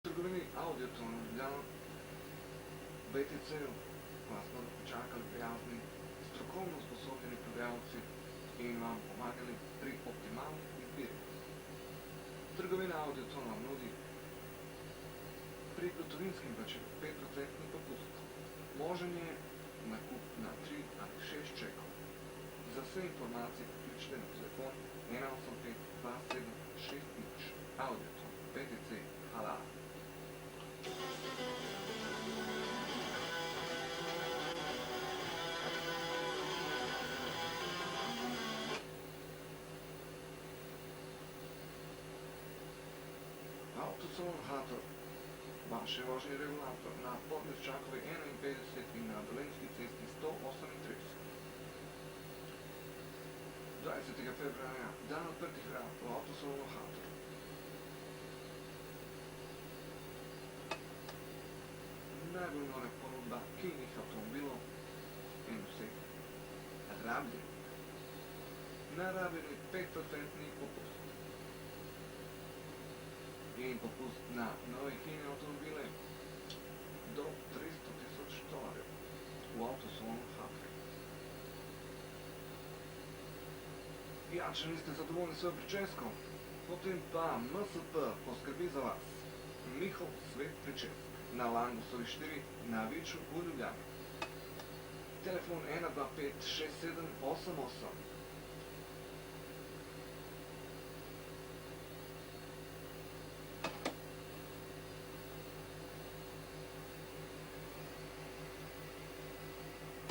trgovini Audioton v Ljubljani, BTC-ju vas bodo počakali prijazni, strokovno usposobljeni prodajalci in vam pomagali pri optimalni izbiri. Trgovina Audioton vam nudi pri gotovinskem plačilu 5% popust. Možen je nakup na 3 ali 6 čekov. Za vse informacije pokličite na telefon 185 2760 Audioton, BTC, halal. Autosalon Hator, vaše vožnje regulator na Podmeščakovi 51 in na Dolenjski cesti 138. 20. februarja, dan odprtih vrat v Autosalonu Hator. Najbolj nora ponudba keynih avtomobilov in vseh rabljenih. Narabljeni 5% popust. In popust na nove keyne avtomobile do 300.000 dolarjev v Autosalonu Hator. Ja, če niste zadovoljni s svojo pričesko, potem pa MSP poskrbi za vas. Mihov svet pričesk na Langusovi 4 na Viču v Ljubljani. Telefon 125 6788.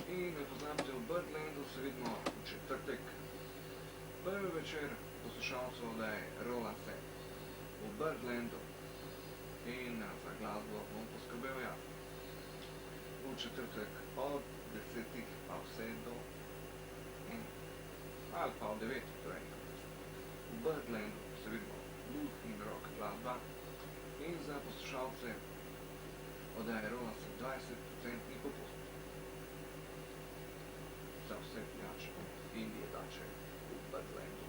In ne pozabite, v Birdlandu se vidimo v četrtek. Prvi večer poslušalcev oddaje Rola se v Birdlandu. In za glasbo bom poskrbel jaz. V četrtek od 10 pa vse do 1 ali pa od 9, torej. V Birdlandu se vidimo blues in rock glasba. In za poslušalce oddaje Rola se 20% popust. Za vse pijače in jedače v Birdlandu.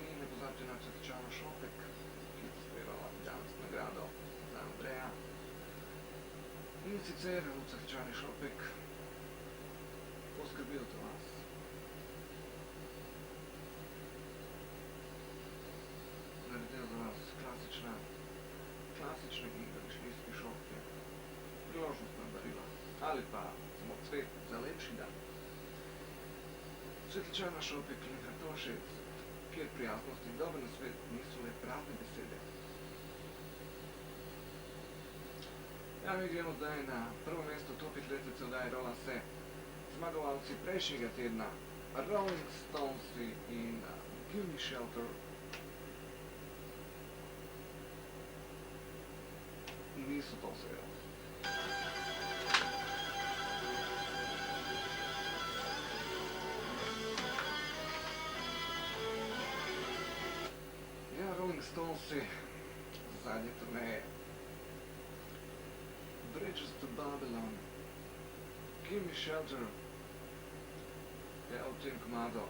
In ne pozabite na Cvetličano Šopek, ki je pospevala danes nagrado za Andreja. In sicer v Cvetličani Šopek poskrbijo za vas. Naredijo za vas klasične in domišljijske šopke, priložnostna darila ali pa samo cvet za lepši dan. Cvetličana Šopek Linhartova 60, kjer prijaznost in dober nasvet niso le prazne besede. Ja, mi gremo zdaj na prvo mesto top 5 letvice oddaje Rola se. Zmagovalci prejšnjega tedna Rolling Stonesi in Gimme Shelter niso to seveda. Ja, Rolling Stonesi zadnje turneje. Bridges to Babylon, Gimme Shelter je v tem komadu